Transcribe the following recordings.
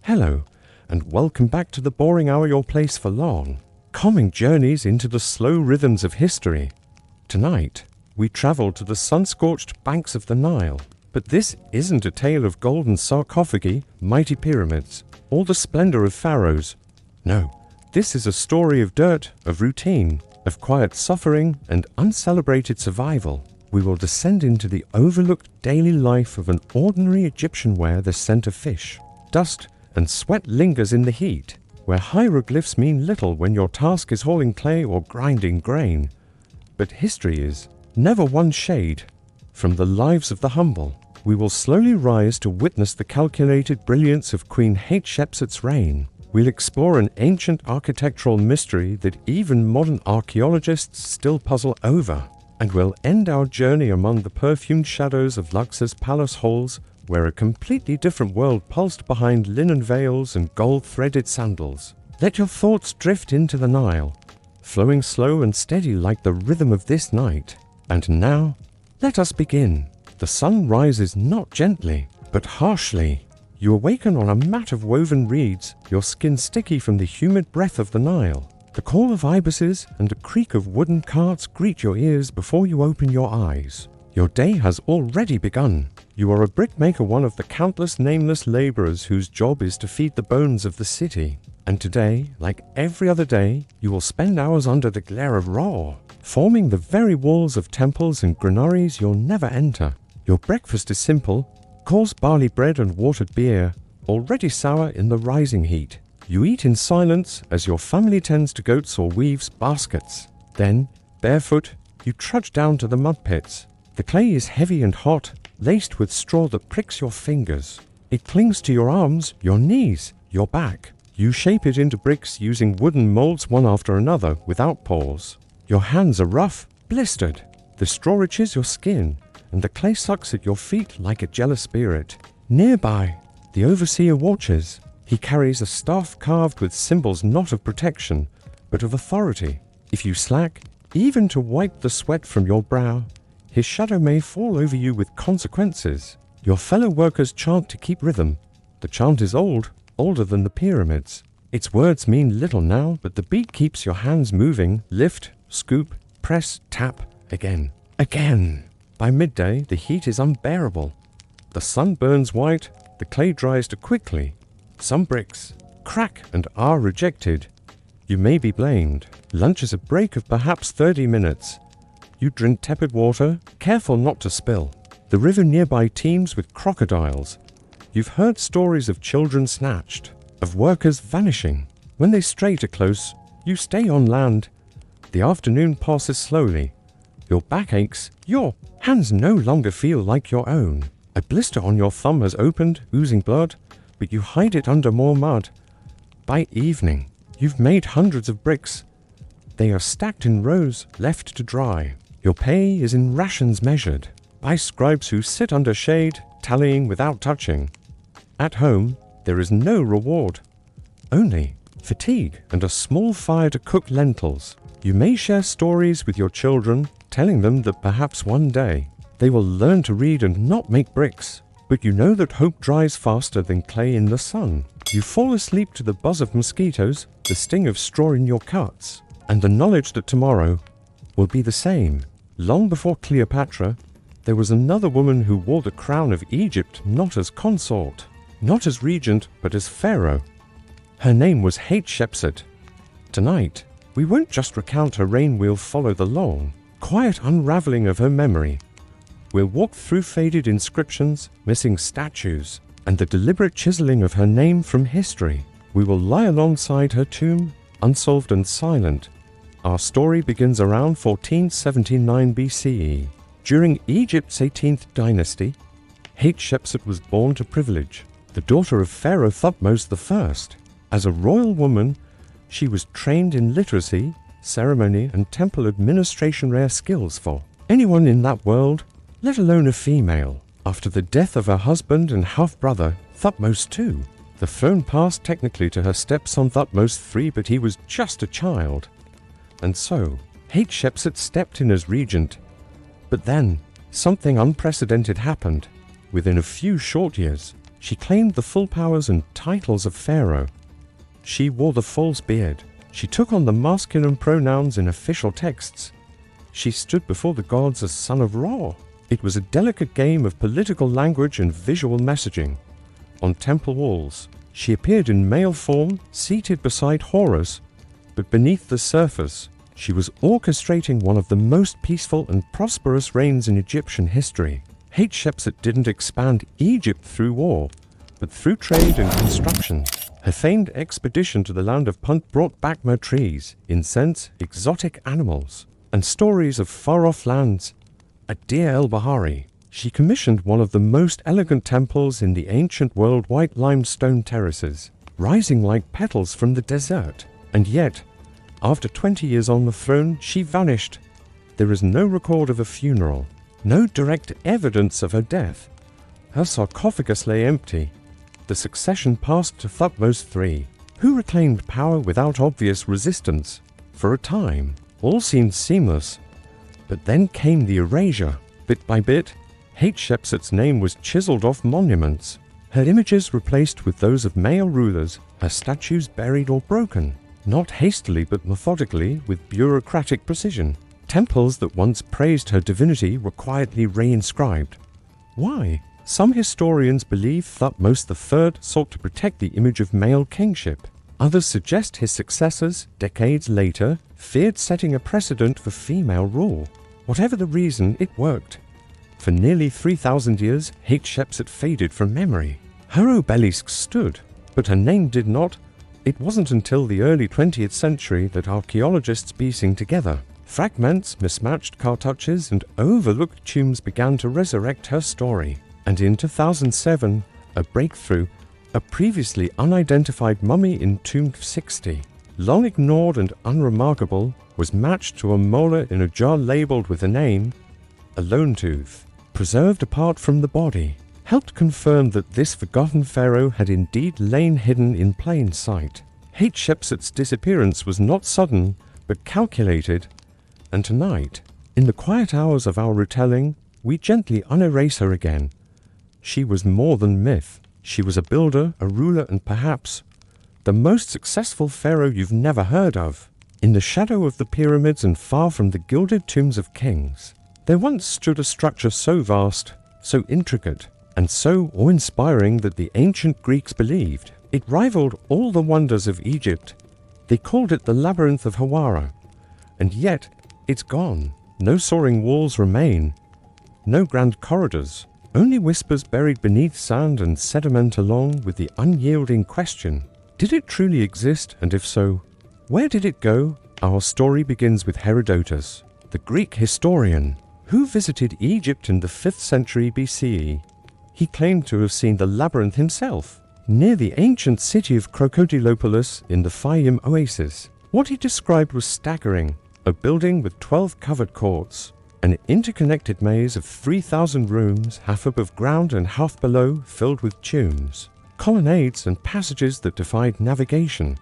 Hello, and welcome back to the boring hour your place for long, calming journeys into the slow rhythms of history. Tonight, we travel to the sun-scorched banks of the Nile, but this isn't a tale of golden sarcophagi, mighty pyramids, or the splendor of pharaohs. No, this is a story of dirt, of routine, of quiet suffering and uncelebrated survival. We will descend into the overlooked daily life of an ordinary Egyptian where the scent of fish, dust, and sweat lingers in the heat, where hieroglyphs mean little when your task is hauling clay or grinding grain. But history is never one shade from the lives of the humble. We will slowly rise to witness the calculated brilliance of Queen Hatshepsut's reign. We'll explore an ancient architectural mystery that even modern archaeologists still puzzle over. And we'll end our journey among the perfumed shadows of Luxor's palace halls, where a completely different world pulsed behind linen veils and gold-threaded sandals. Let your thoughts drift into the Nile, flowing slow and steady like the rhythm of this night. And now, let us begin. The sun rises not gently, but harshly. You awaken on a mat of woven reeds, your skin sticky from the humid breath of the Nile. The call of ibises and a creak of wooden carts greet your ears before you open your eyes. Your day has already begun. You are a brickmaker, one of the countless nameless laborers whose job is to feed the bones of the city. And today, like every other day, you will spend hours under the glare of Ra, forming the very walls of temples and granaries you'll never enter. Your breakfast is simple, coarse barley bread and watered beer, already sour in the rising heat. You eat in silence as your family tends to goats or weaves baskets. Then, barefoot, you trudge down to the mud pits. The clay is heavy and hot, laced with straw that pricks your fingers. It clings to your arms, your knees, your back. You shape it into bricks using wooden molds one after another without pause. Your hands are rough, blistered. The straw itches your skin, and the clay sucks at your feet like a jealous spirit. Nearby, the overseer watches. He carries a staff carved with symbols not of protection, but of authority. If you slack, even to wipe the sweat from your brow, his shadow may fall over you with consequences. Your fellow workers chant to keep rhythm. The chant is old, older than the pyramids. Its words mean little now, but the beat keeps your hands moving. Lift, scoop, press, tap, again. Again! By midday, the heat is unbearable. The sun burns white, the clay dries too quickly. Some bricks crack and are rejected. You may be blamed. Lunch is a break of perhaps 30 minutes. You drink tepid water, careful not to spill. The river nearby teems with crocodiles. You've heard stories of children snatched, of workers vanishing. When they stray too close, you stay on land. The afternoon passes slowly. Your back aches, your hands no longer feel like your own. A blister on your thumb has opened, oozing blood, but you hide it under more mud. By evening, you've made hundreds of bricks. They are stacked in rows, left to dry. Your pay is in rations measured by scribes who sit under shade, tallying without touching. At home, there is no reward, only fatigue and a small fire to cook lentils. You may share stories with your children, telling them that perhaps one day they will learn to read and not make bricks. But you know that hope dries faster than clay in the sun. You fall asleep to the buzz of mosquitoes, the sting of straw in your cuts, and the knowledge that tomorrow will be the same. Long before Cleopatra, there was another woman who wore the crown of Egypt not as consort, not as regent, but as pharaoh. Her name was Hatshepsut. Tonight, we won't just recount her reign, we'll follow the long, quiet unraveling of her memory. We'll walk through faded inscriptions, missing statues, and the deliberate chiseling of her name from history. We will lie alongside her tomb, unsolved and silent. Our story begins around 1479 BCE. During Egypt's 18th dynasty, Hatshepsut was born to privilege, the daughter of Pharaoh Thutmose I. As a royal woman, she was trained in literacy, ceremony, and temple administration, rare skills for anyone in that world, let alone a female. After the death of her husband and half-brother, Thutmose II, the throne passed technically to her stepson Thutmose III, but he was just a child. And so, Hatshepsut stepped in as regent. But then, something unprecedented happened. Within a few short years, She claimed the full powers and titles of pharaoh. She wore the false beard. She took on the masculine pronouns in official texts. She stood before the gods as son of Ra. It was a delicate game of political language and visual messaging. On temple walls, she appeared in male form, seated beside Horus, but beneath the surface, she was orchestrating one of the most peaceful and prosperous reigns in Egyptian history. Hatshepsut didn't expand Egypt through war, but through trade and construction. Her famed expedition to the land of Punt brought back myrrh trees, incense, exotic animals, and stories of far-off lands. At Deir el-Bahari, she commissioned one of the most elegant temples in the ancient world, white limestone terraces, rising like petals from the desert. And yet, after 20 years on the throne, she vanished. There is no record of a funeral, no direct evidence of her death. Her sarcophagus lay empty. The succession passed to Thutmose III, who reclaimed power without obvious resistance. For a time, all seemed seamless, but then came the erasure. Bit by bit, Hatshepsut's name was chiseled off monuments, her images replaced with those of male rulers, her statues buried or broken, not hastily but methodically with bureaucratic precision. Temples that once praised her divinity were quietly reinscribed. Why? Some historians believe Thutmose III sought to protect the image of male kingship. Others suggest his successors, decades later, feared setting a precedent for female rule. Whatever the reason, it worked. For nearly 3,000 years, Hatshepsut faded from memory. Her obelisk stood, but her name did not. It wasn't until the early 20th century that archaeologists piecing together fragments, mismatched cartouches, and overlooked tombs began to resurrect her story. And in 2007, a breakthrough, a previously unidentified mummy entombed 60, long ignored and unremarkable, was matched to a molar in a jar labeled with a name, a lone tooth, preserved apart from the body, helped confirm that this forgotten pharaoh had indeed lain hidden in plain sight. Hatshepsut's disappearance was not sudden, but calculated, and tonight, in the quiet hours of our retelling, we gently unerase her again. She was more than myth. She was a builder, a ruler, and perhaps the most successful pharaoh you've never heard of. In the shadow of the pyramids and far from the gilded tombs of kings, there once stood a structure so vast, so intricate, and so awe-inspiring that the ancient Greeks believed it rivaled all the wonders of Egypt. They called it the Labyrinth of Hawara, and yet it's gone. No soaring walls remain, no grand corridors, only whispers buried beneath sand and sediment, along with the unyielding question, did it truly exist, and if so, where did it go? Our story begins with Herodotus, the Greek historian, who visited Egypt in the 5th century BCE. He claimed to have seen the labyrinth himself, near the ancient city of Crocodilopolis in the Fayum oasis. What he described was staggering: a building with 12 covered courts, an interconnected maze of 3,000 rooms, half above ground and half below, filled with tombs, colonnades and passages that defied navigation.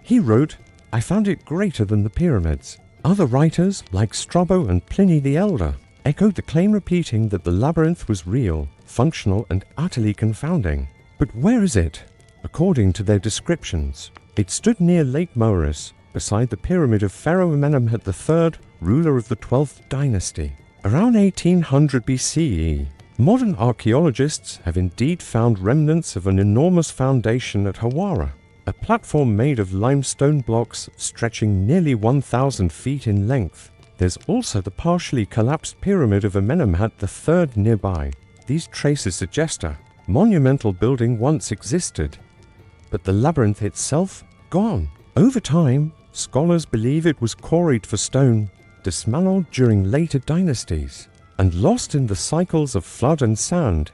He wrote, "I found it greater than the pyramids." Other writers, like Strabo and Pliny the Elder, echoed the claim, repeating that the labyrinth was real, functional, and utterly confounding. But where is it? According to their descriptions, it stood near Lake Moeris, beside the pyramid of Pharaoh Amenemhat III, ruler of the 12th dynasty. Around 1800 BCE, modern archaeologists have indeed found remnants of an enormous foundation at Hawara, a platform made of limestone blocks stretching nearly 1,000 feet in length. There's also the partially collapsed pyramid of Amenemhat III nearby. These traces suggest a monumental building once existed, but the labyrinth itself, gone. Over time, scholars believe it was quarried for stone, dismantled during later dynasties, and lost in the cycles of flood and sand.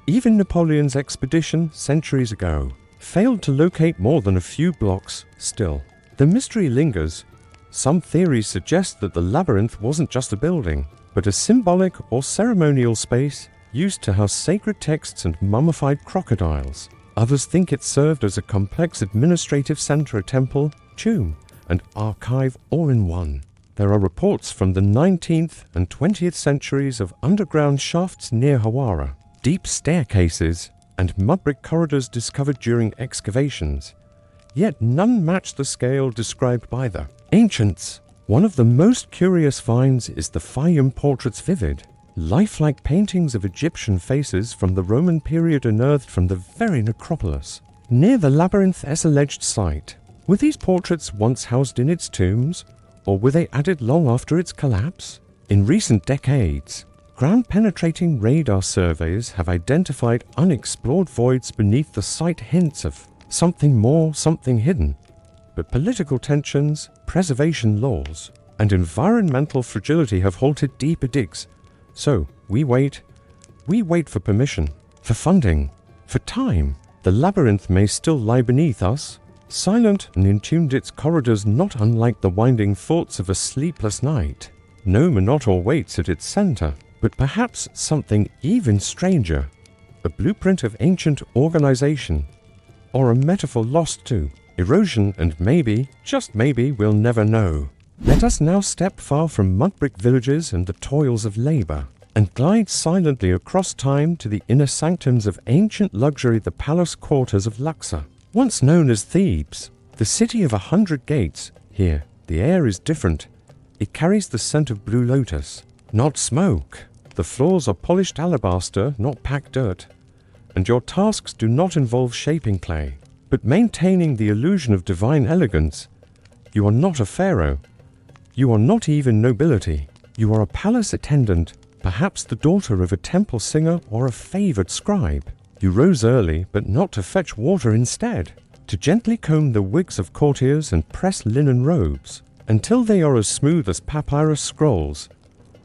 Even Napoleon's expedition centuries ago failed to locate more than a few blocks. Still, the mystery lingers. Some theories suggest that the labyrinth wasn't just a building, but a symbolic or ceremonial space used to house sacred texts and mummified crocodiles. Others think it served as a complex administrative center, a temple, tomb, and archive all in one. There are reports from the 19th and 20th centuries of underground shafts near Hawara, deep staircases, and mud brick corridors discovered during excavations, yet none match the scale described by the ancients. One of the most curious finds is the Fayum portraits, vivid, lifelike paintings of Egyptian faces from the Roman period unearthed from the very necropolis near the labyrinth's alleged site. Were these portraits once housed in its tombs, or were they added long after its collapse? In recent decades, ground-penetrating radar surveys have identified unexplored voids beneath the site, hints of something more, something hidden. But political tensions, preservation laws, and environmental fragility have halted deeper digs. So we wait for permission, for funding, for time. The labyrinth may still lie beneath us, silent and intuned, its corridors not unlike the winding thoughts of a sleepless night. No Minotaur waits at its center, but perhaps something even stranger, a blueprint of ancient organization, or a metaphor lost to erosion, and maybe, just maybe, we'll never know. Let us now step far from mud brick villages and the toils of labor, and glide silently across time to the inner sanctums of ancient luxury, the palace quarters of Luxor. Once known as Thebes, the city of 100 gates, here the air is different. It carries the scent of blue lotus, not smoke. The floors are polished alabaster, not packed dirt. And your tasks do not involve shaping clay, but maintaining the illusion of divine elegance. You are not a pharaoh. You are not even nobility. You are a palace attendant, perhaps the daughter of a temple singer or a favored scribe. You rose early, but not to fetch water, instead, to gently comb the wigs of courtiers and press linen robes, until they are as smooth as papyrus scrolls.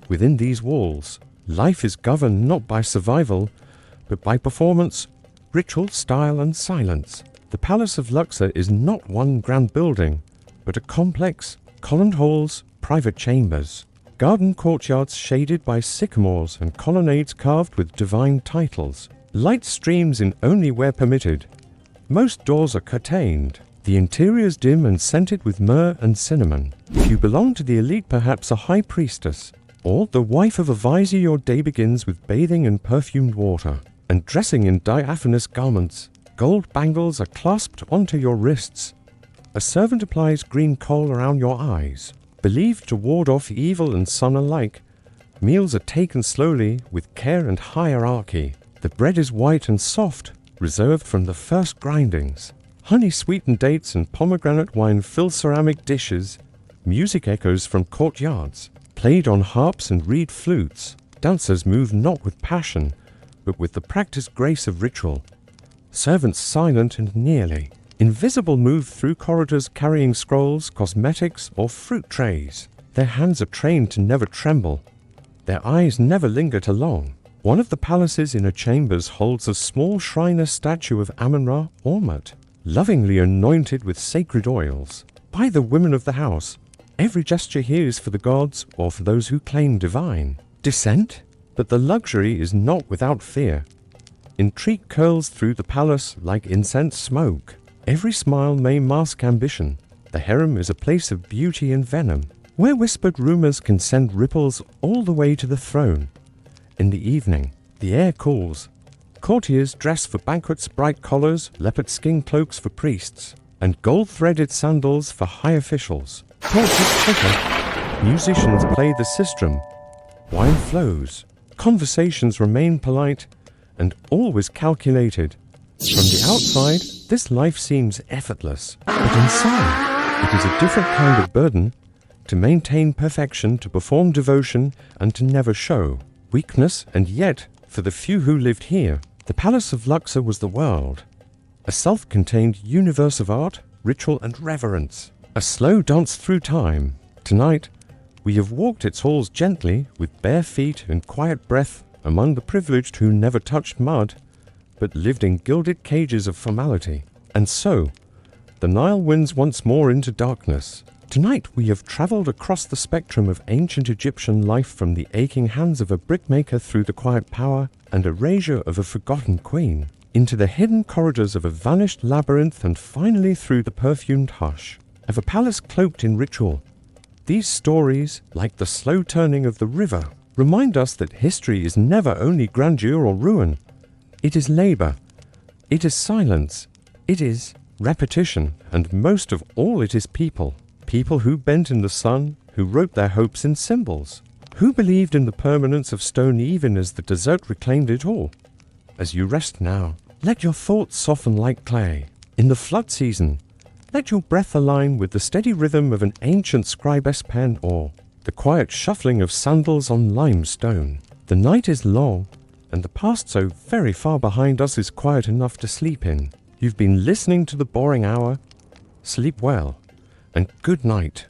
Within these walls, life is governed not by survival, but by performance, ritual, style, and silence. The Palace of Luxor is not one grand building, but a complex, columned halls, private chambers, garden courtyards shaded by sycamores, and colonnades carved with divine titles. Light streams in only where permitted. Most doors are curtained. The interiors dim and scented with myrrh and cinnamon. If you belong to the elite, perhaps a high priestess, or the wife of a vizier, your day begins with bathing in perfumed water and dressing in diaphanous garments. Gold bangles are clasped onto your wrists. A servant applies green kohl around your eyes, believed to ward off evil and sun alike. Meals are taken slowly, with care and hierarchy. The bread is white and soft, reserved from the first grindings. Honey-sweetened dates and pomegranate wine fill ceramic dishes. Music echoes from courtyards, played on harps and reed flutes. Dancers move not with passion, but with the practiced grace of ritual. Servants silent and nearly invisible move through corridors carrying scrolls, cosmetics, or fruit trays. Their hands are trained to never tremble. Their eyes never linger too long. One of the palace's inner chambers holds a small shrine statue of Amun-Ra, Ormut, lovingly anointed with sacred oils by the women of the house. Every gesture here is for the gods or for those who claim divine descent. But the luxury is not without fear. Intrigue curls through the palace like incense smoke. Every smile may mask ambition. The harem is a place of beauty and venom, where whispered rumors can send ripples all the way to the throne. In the evening, the air cools. Courtiers dress for banquets, bright collars, leopard skin cloaks for priests, and gold-threaded sandals for high officials. Torches flicker. Musicians play the sistrum. Wine flows. Conversations remain polite and always calculated. From the outside, this life seems effortless, but inside, it is a different kind of burden. To maintain perfection, to perform devotion, and to never show weakness. And yet, for the few who lived here, the Palace of Luxor was the world, a self-contained universe of art, ritual, and reverence, a slow dance through time. Tonight, we have walked its halls gently, with bare feet and quiet breath, among the privileged who never touched mud, but lived in gilded cages of formality. And so, the Nile winds once more into darkness. Tonight we have traveled across the spectrum of ancient Egyptian life, from the aching hands of a brickmaker through the quiet power and erasure of a forgotten queen, into the hidden corridors of a vanished labyrinth, and finally through the perfumed hush of a palace cloaked in ritual. These stories, like the slow turning of the river, remind us that history is never only grandeur or ruin. It is labor, It is silence. It is repetition. And most of all, it is people. People who bent in the sun, who wrote their hopes in symbols, who believed in the permanence of stone even as the desert reclaimed it all. As you rest now, let your thoughts soften like clay. In the flood season, let your breath align with the steady rhythm of an ancient scribe's pen or the quiet shuffling of sandals on limestone. The night is long, and the past so very far behind us is quiet enough to sleep in. You've been listening to The Boring Hour. Sleep well, and good night.